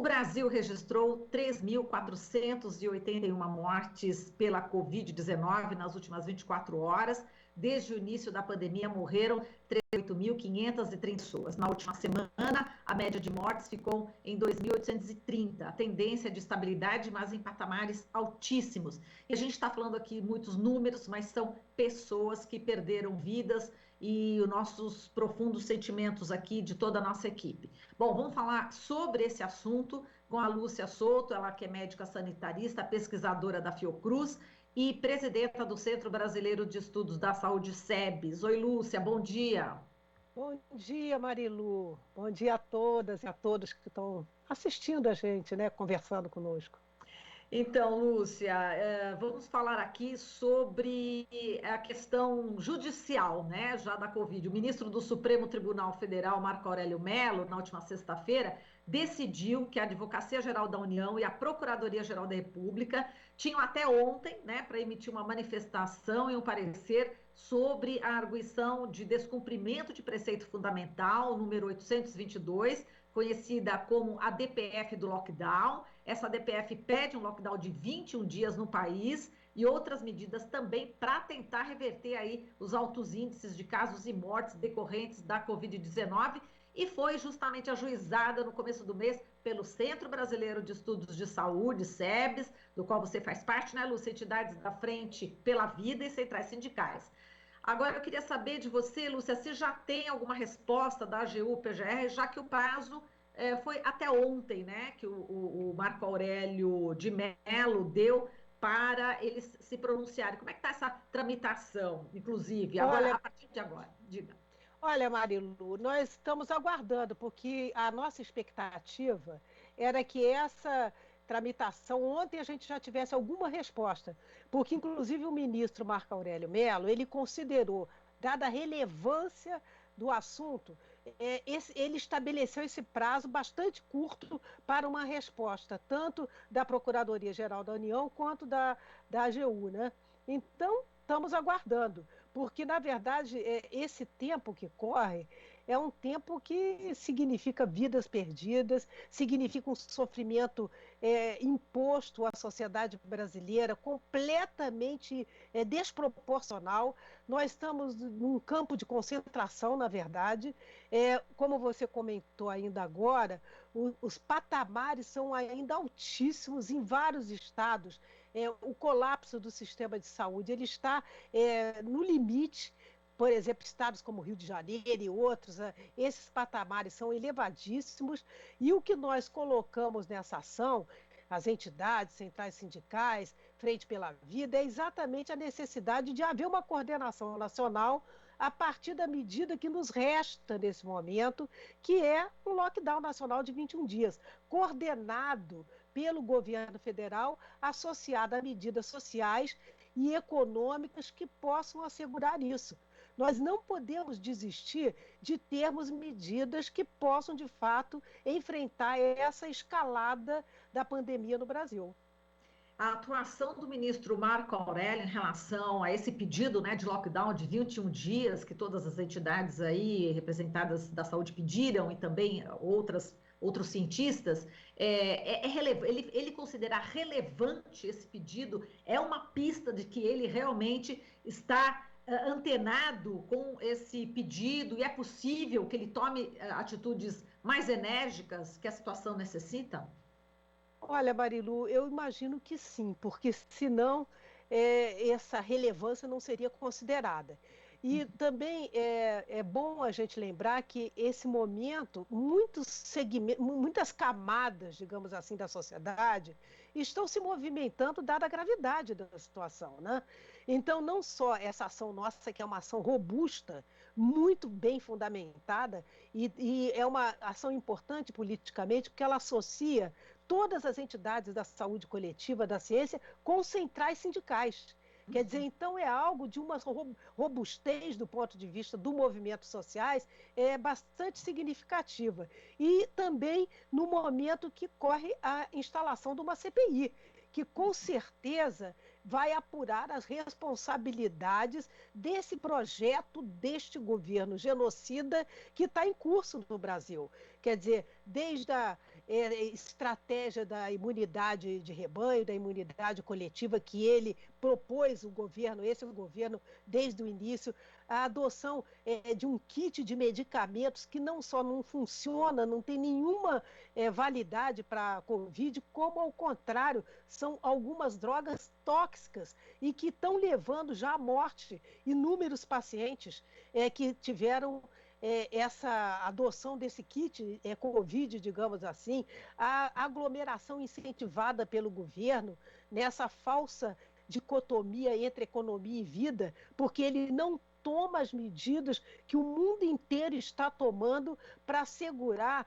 Brasil registrou 3.481 mortes pela Covid-19 nas últimas 24 horas. Desde o início da pandemia, morreram 38.530 pessoas. Na última semana, a média de mortes ficou em 2.830. A tendência de estabilidade, mas em patamares altíssimos. E a gente está falando aqui muitos números, mas são pessoas que perderam vidas e os nossos profundos sentimentos aqui de toda a nossa equipe. Bom, vamos falar sobre esse assunto com a Lúcia Souto, ela que é médica sanitarista, pesquisadora da Fiocruz e presidenta do Centro Brasileiro de Estudos da Saúde, SEBS. Oi, Lúcia, bom dia. Bom dia, Marilu. Bom dia a todas e a todos que estão assistindo a gente, né, conversando conosco. Então, Lúcia, vamos falar aqui sobre a questão judicial, né, já da Covid. O ministro do Supremo Tribunal Federal, Marco Aurélio Mello, na última sexta-feira, decidiu que a Advocacia Geral da União e a Procuradoria-Geral da República tinham até ontem, né, para emitir uma manifestação e um parecer sobre a arguição de descumprimento de preceito fundamental, número 822, conhecida como a DPF do lockdown. Essa DPF pede um lockdown de 21 dias no país e outras medidas também para tentar reverter aí os altos índices de casos e mortes decorrentes da Covid-19 e foi justamente ajuizada no começo do mês pelo Centro Brasileiro de Estudos de Saúde, SEBS, do qual você faz parte, né, Lúcia? Entidades da Frente pela Vida e centrais sindicais. Agora, eu queria saber de você, Lúcia, se já tem alguma resposta da AGU-PGR, já que o prazo foi até ontem, né, que o Marco Aurélio de Mello deu para eles se pronunciarem. Como é que está essa tramitação, inclusive, agora, a partir de agora? Diga. Olha, Marilu, nós estamos aguardando, porque a nossa expectativa era que essa tramitação, ontem a gente já tivesse alguma resposta, porque inclusive o ministro Marco Aurélio Mello, ele considerou, dada a relevância do assunto, ele estabeleceu esse prazo bastante curto para uma resposta, tanto da Procuradoria-Geral da União quanto da AGU, né? Então, estamos aguardando, porque, na verdade, esse tempo que corre é um tempo que significa vidas perdidas, significa um sofrimento imposto à sociedade brasileira, completamente desproporcional. Nós estamos num campo de concentração, na verdade. Como você comentou ainda agora, os patamares são ainda altíssimos em vários estados. O colapso do sistema de saúde ele está no limite. Por exemplo, estados como Rio de Janeiro e outros, esses patamares são elevadíssimos e o que nós colocamos nessa ação, as entidades, centrais sindicais, Frente pela Vida, é exatamente a necessidade de haver uma coordenação nacional a partir da medida que nos resta nesse momento, que é um lockdown nacional de 21 dias, coordenado pelo governo federal, associado a medidas sociais e econômicas que possam assegurar isso. Nós não podemos desistir de termos medidas que possam, de fato, enfrentar essa escalada da pandemia no Brasil. A atuação do ministro Marco Aurélio em relação a esse pedido, né, de lockdown de 21 dias que todas as entidades aí representadas da saúde pediram e também outros cientistas, ele considera relevante esse pedido, é uma pista de que ele realmente está antenado com esse pedido e é possível que ele tome atitudes mais enérgicas que a situação necessita? Olha, Marilu, eu imagino que sim, porque senão essa relevância não seria considerada. E também é bom a gente lembrar que esse momento, muitas camadas, digamos assim, da sociedade estão se movimentando dada a gravidade da situação, né? Então, não só essa ação nossa, que é uma ação robusta, muito bem fundamentada, e é uma ação importante politicamente, porque ela associa todas as entidades da saúde coletiva, da ciência, com centrais sindicais. Quer dizer, então é algo de uma robustez do ponto de vista do movimento sociais bastante significativa. E também no momento que corre a instalação de uma CPI, que com certeza vai apurar as responsabilidades desse projeto, deste governo genocida que está em curso no Brasil. Quer dizer, desde a estratégia da imunidade de rebanho, da imunidade coletiva que ele propôs o governo, esse governo, desde o início, a adoção de um kit de medicamentos que não só não funciona, não tem nenhuma validade para a Covid, como, ao contrário, são algumas drogas tóxicas e que estão levando já à morte inúmeros pacientes que tiveram essa adoção desse kit Covid, digamos assim, a aglomeração incentivada pelo governo nessa falsa dicotomia entre economia e vida, porque ele não toma as medidas que o mundo inteiro está tomando para assegurar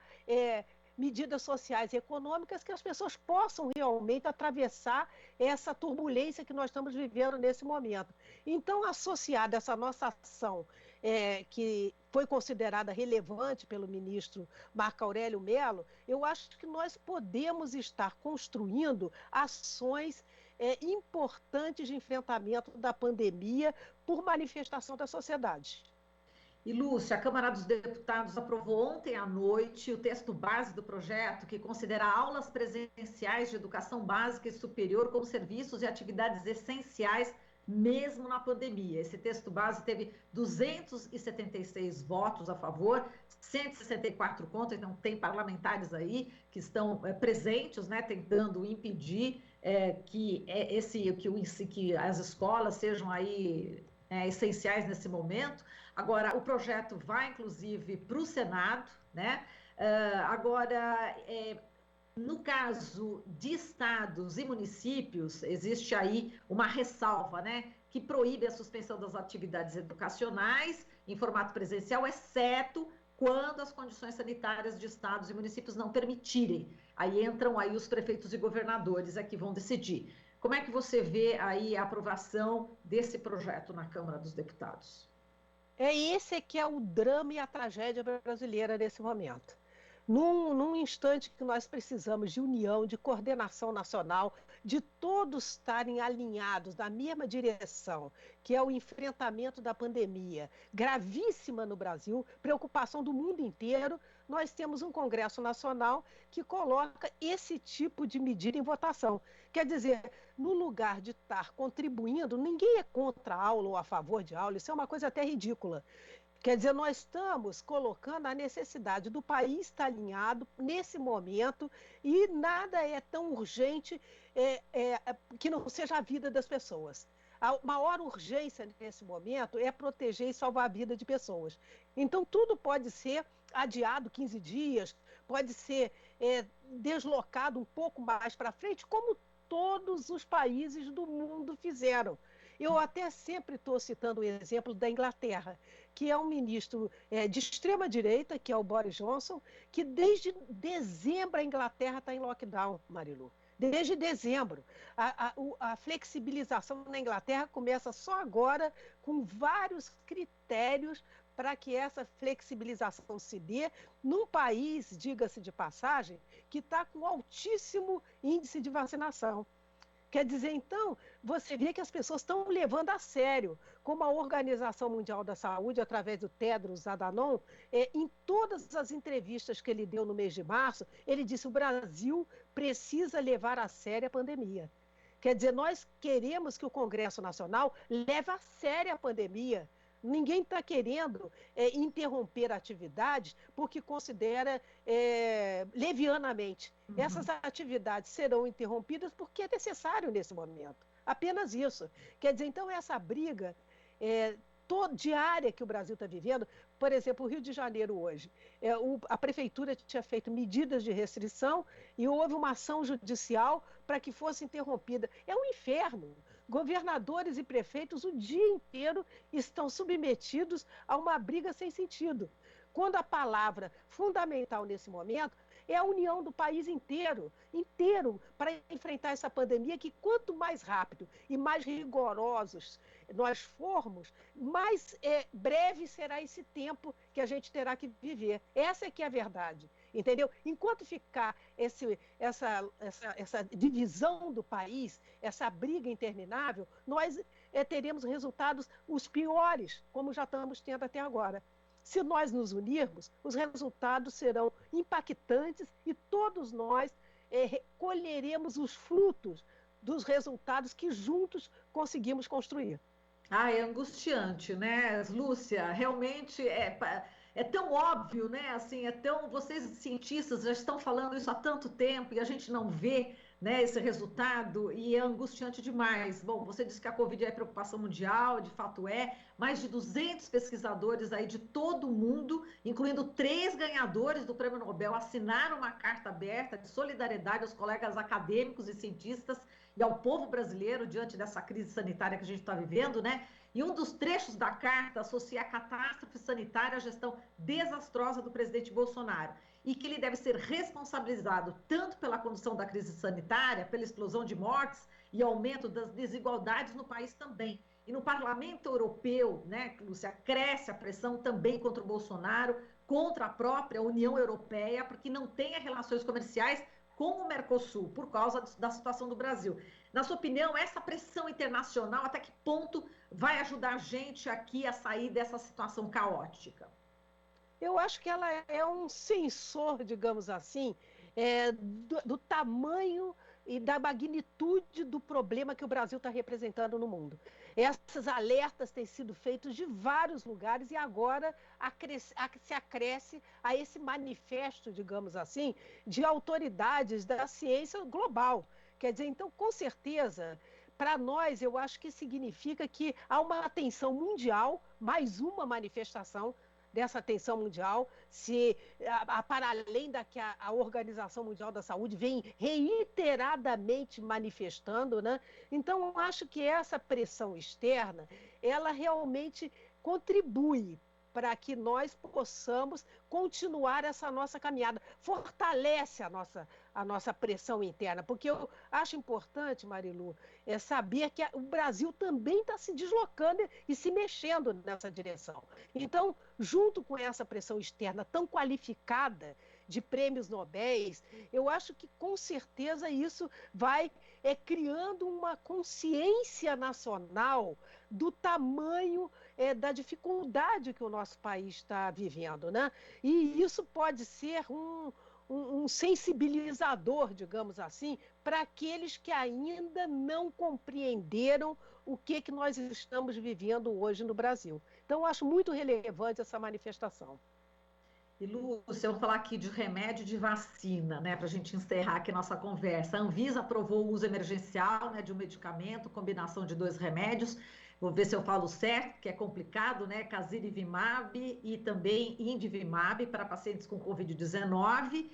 medidas sociais e econômicas que as pessoas possam realmente atravessar essa turbulência que nós estamos vivendo nesse momento. Então, associada a essa nossa ação, que foi considerada relevante pelo ministro Marco Aurélio Mello, eu acho que nós podemos estar construindo ações importantes de enfrentamento da pandemia por manifestação da sociedade. E, Lúcia, a Câmara dos Deputados aprovou ontem à noite o texto base do projeto que considera aulas presenciais de educação básica e superior como serviços e atividades essenciais mesmo na pandemia. Esse texto base teve 276 votos a favor, 164 contra, então tem parlamentares aí que estão presentes, né, tentando impedir que as escolas sejam aí essenciais nesse momento. Agora, o projeto vai, inclusive, para o Senado, né? No caso de estados e municípios, existe aí uma ressalva, né, que proíbe a suspensão das atividades educacionais em formato presencial, exceto quando as condições sanitárias de estados e municípios não permitirem. Aí entram aí os prefeitos e governadores que vão decidir. Como é que você vê aí a aprovação desse projeto na Câmara dos Deputados? Esse que é o drama e a tragédia brasileira nesse momento. Num instante que nós precisamos de união, de coordenação nacional, de todos estarem alinhados na mesma direção, que é o enfrentamento da pandemia, gravíssima no Brasil, preocupação do mundo inteiro, nós temos um Congresso Nacional que coloca esse tipo de medida em votação. Quer dizer, no lugar de estar contribuindo, ninguém é contra a aula ou a favor de aula, isso é uma coisa até ridícula. Quer dizer, nós estamos colocando a necessidade do país estar alinhado nesse momento e nada é tão urgente que não seja a vida das pessoas. A maior urgência nesse momento é proteger e salvar a vida de pessoas. Então, tudo pode ser adiado 15 dias, pode ser deslocado um pouco mais para frente, como todos os países do mundo fizeram. Eu até sempre estou citando o exemplo da Inglaterra, que é um ministro de extrema-direita, que é o Boris Johnson, que desde dezembro a Inglaterra está em lockdown, Marilu. Desde dezembro. A flexibilização na Inglaterra começa só agora, com vários critérios para que essa flexibilização se dê num país, diga-se de passagem, que está com altíssimo índice de vacinação. Quer dizer, então, você vê que as pessoas estão levando a sério, como a Organização Mundial da Saúde, através do Tedros Adhanom, em todas as entrevistas que ele deu no mês de março, ele disse que o Brasil precisa levar a sério a pandemia. Quer dizer, nós queremos que o Congresso Nacional leve a sério a pandemia. Ninguém está querendo interromper atividades porque considera levianamente. Uhum. Essas atividades serão interrompidas porque é necessário nesse momento. Apenas isso. Quer dizer, então, essa briga diária que o Brasil está vivendo, por exemplo, o Rio de Janeiro hoje, a prefeitura tinha feito medidas de restrição e houve uma ação judicial para que fosse interrompida. É um inferno. Governadores e prefeitos o dia inteiro estão submetidos a uma briga sem sentido. Quando a palavra fundamental nesse momento é a união do país inteiro para enfrentar essa pandemia, que quanto mais rápido e mais rigorosos nós formos, mais breve será esse tempo que a gente terá que viver. Essa é que é a verdade. Entendeu? Enquanto ficar essa divisão do país, essa briga interminável, nós teremos resultados os piores, como já estamos tendo até agora. se nós nos unirmos, os resultados serão impactantes e todos nós colheremos os frutos dos resultados que juntos conseguimos construir. Ah, é angustiante, né, Lúcia? Realmente é tão óbvio, né? Assim, é tão. Vocês, cientistas, já estão falando isso há tanto tempo e a gente não vê, né, esse resultado e é angustiante demais. Bom, você disse que a Covid é preocupação mundial, de fato é. Mais de 200 pesquisadores aí de todo o mundo, incluindo 3 ganhadores do Prêmio Nobel, assinaram uma carta aberta de solidariedade aos colegas acadêmicos e cientistas e ao povo brasileiro diante dessa crise sanitária que a gente está vivendo, né? E um dos trechos da carta associa a catástrofe sanitária à gestão desastrosa do presidente Bolsonaro e que ele deve ser responsabilizado tanto pela condução da crise sanitária, pela explosão de mortes e aumento das desigualdades no país também. E no Parlamento Europeu, né, Lúcia, cresce a pressão também contra o Bolsonaro, contra a própria União Europeia, porque não tem relações comerciais com o Mercosul, por causa da situação do Brasil. Na sua opinião, essa pressão internacional, até que ponto vai ajudar a gente aqui a sair dessa situação caótica? Eu acho que ela é um sensor, digamos assim, do tamanho e da magnitude do problema que o Brasil está representando no mundo. Esses alertas têm sido feitos de vários lugares e agora se acresce a esse manifesto, digamos assim, de autoridades da ciência global. Quer dizer, então, com certeza, para nós, eu acho que significa que há uma atenção mundial, mais uma manifestação dessa atenção mundial, para além da que a Organização Mundial da Saúde vem reiteradamente manifestando, né? Então, eu acho que essa pressão externa, ela realmente contribui para que nós possamos continuar essa nossa caminhada, fortalece a nossa pressão interna, porque eu acho importante, Marilu, saber que o Brasil também está se deslocando e se mexendo nessa direção. Então, junto com essa pressão externa tão qualificada de prêmios Nobéis, eu acho que com certeza isso vai criando uma consciência nacional do tamanho da dificuldade que o nosso país está vivendo, né? E isso pode ser um sensibilizador, digamos assim, para aqueles que ainda não compreenderam o que nós estamos vivendo hoje no Brasil. Então, eu acho muito relevante essa manifestação. E, Lúcia, eu vou falar aqui de remédio e de vacina, né, para a gente encerrar aqui nossa conversa. A Anvisa aprovou o uso emergencial, né, de um medicamento, combinação de 2 remédios. Vou ver se eu falo certo, que é complicado, né? Casirivimab e também Indivimab para pacientes com Covid-19.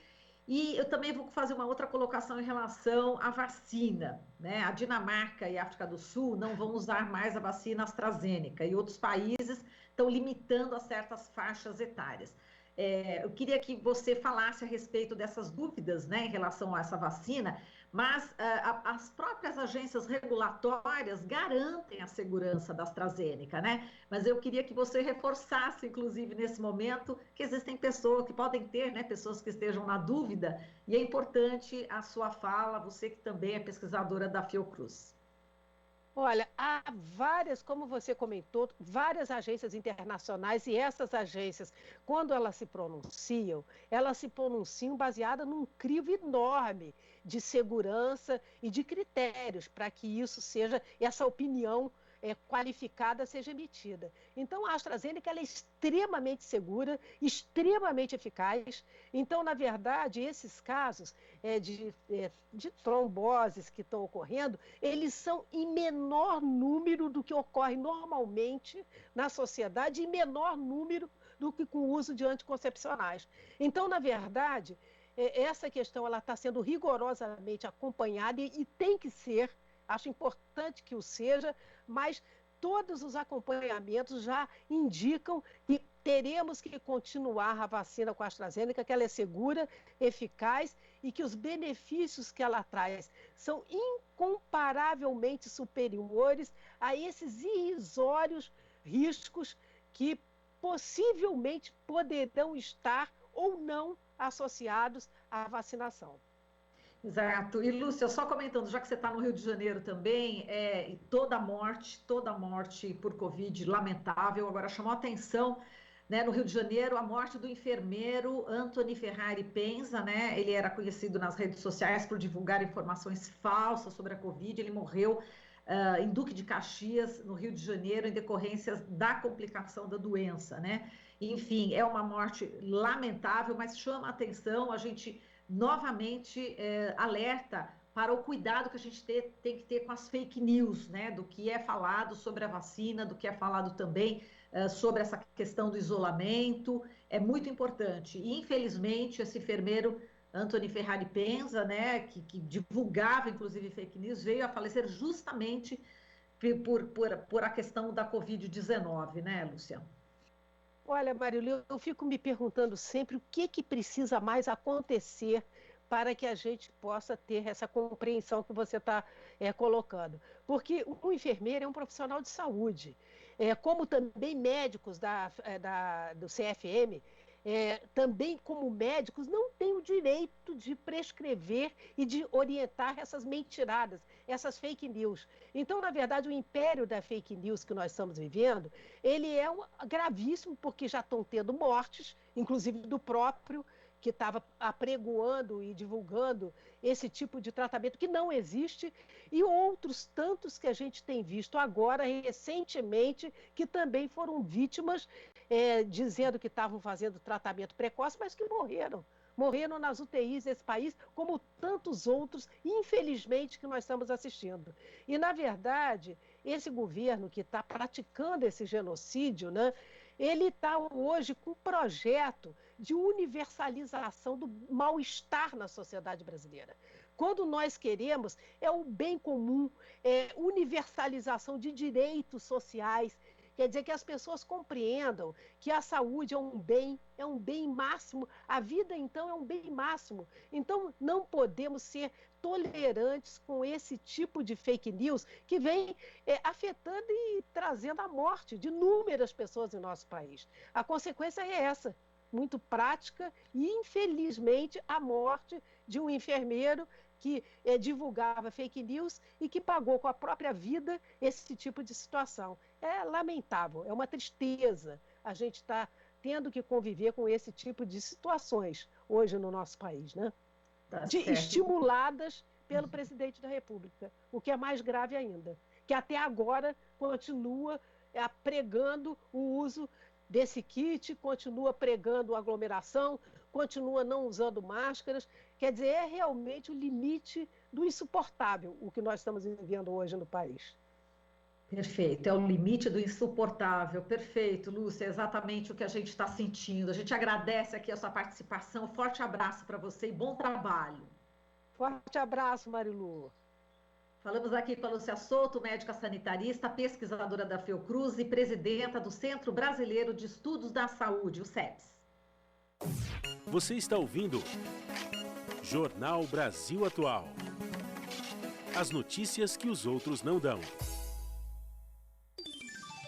E eu também vou fazer uma outra colocação em relação à vacina, né? A Dinamarca e a África do Sul não vão usar mais a vacina AstraZeneca e outros países estão limitando a certas faixas etárias. Eu queria que você falasse a respeito dessas dúvidas, né, em relação a essa vacina, mas as próprias agências regulatórias garantem a segurança da AstraZeneca, né? Mas eu queria que você reforçasse, inclusive, nesse momento, que existem pessoas que podem ter, né, pessoas que estejam na dúvida, e é importante a sua fala, você que também é pesquisadora da Fiocruz. Olha, há várias, como você comentou, várias agências internacionais e essas agências, quando elas se pronunciam baseadas num crivo enorme de segurança e de critérios para que isso seja, essa opinião qualificada seja emitida. Então, a AstraZeneca ela é extremamente segura, extremamente eficaz. Então, na verdade, esses casos de tromboses que estão ocorrendo, eles são em menor número do que ocorre normalmente na sociedade e menor número do que com o uso de anticoncepcionais. Então, na verdade, essa questão ela está sendo rigorosamente acompanhada e tem que ser, acho importante que o seja, mas todos os acompanhamentos já indicam que teremos que continuar a vacina com a AstraZeneca, que ela é segura, eficaz e que os benefícios que ela traz são incomparavelmente superiores a esses irrisórios riscos que possivelmente poderão estar ou não associados à vacinação. Exato. E, Lúcia, só comentando, já que você está no Rio de Janeiro também, toda morte por Covid, lamentável. Agora, chamou a atenção, né, no Rio de Janeiro, a morte do enfermeiro Antony Ferrari Penza, né? Ele era conhecido nas redes sociais por divulgar informações falsas sobre a Covid. Ele morreu em Duque de Caxias, no Rio de Janeiro, em decorrência da complicação da doença, né? Enfim, é uma morte lamentável, mas chama a atenção. A gente novamente alerta para o cuidado que a gente tem que ter com as fake news, né? Do que é falado sobre a vacina, do que é falado também sobre essa questão do isolamento. É muito importante. E, infelizmente, esse enfermeiro Antony Ferrari Penza, né, que divulgava, inclusive, fake news, veio a falecer justamente por a questão da Covid-19, né, Lúcia? Olha, Marilu, eu fico me perguntando sempre o que precisa mais acontecer para que a gente possa ter essa compreensão que você está colocando. Porque o enfermeiro é um profissional de saúde, como também médicos do CFM, também como médicos, não têm o direito de prescrever e de orientar essas mentiradas, essas fake news. Então, na verdade, o império da fake news que nós estamos vivendo, ele é gravíssimo, porque já estão tendo mortes, inclusive do próprio que estava apregoando e divulgando esse tipo de tratamento que não existe, e outros tantos que a gente tem visto agora, recentemente, que também foram vítimas, dizendo que estavam fazendo tratamento precoce, mas que morreram. Morreram nas UTIs desse país, como tantos outros, infelizmente, que nós estamos assistindo. E, na verdade, esse governo que está praticando esse genocídio, né, ele está hoje com um projeto de universalização do mal-estar na sociedade brasileira. Quando nós queremos, é o bem comum, universalização de direitos sociais. Quer dizer que as pessoas compreendam que a saúde é um bem máximo, a vida, então, é um bem máximo. Então, não podemos ser tolerantes com esse tipo de fake news que vem afetando e trazendo a morte de inúmeras pessoas em nosso país. A consequência é essa, muito prática, e, infelizmente, a morte de um enfermeiro que divulgava fake news e que pagou com a própria vida esse tipo de situação. É lamentável, é uma tristeza a gente estar tendo que conviver com esse tipo de situações hoje no nosso país, né? Estimuladas pelo presidente da República, o que é mais grave ainda, que até agora continua pregando o uso desse kit, continua pregando aglomeração, continua não usando máscaras. Quer dizer, é realmente o limite do insuportável o que nós estamos vivendo hoje no país. Perfeito, é o limite do insuportável. Perfeito, Lúcia, é exatamente o que a gente está sentindo. A gente agradece aqui a sua participação. Forte abraço para você e bom trabalho. Forte abraço, Marilu. Falamos aqui com a Lúcia Souto, médica sanitarista, pesquisadora da Fiocruz e presidenta do Centro Brasileiro de Estudos da Saúde, o CEPS. Você está ouvindo Jornal Brasil Atual. As notícias que os outros não dão.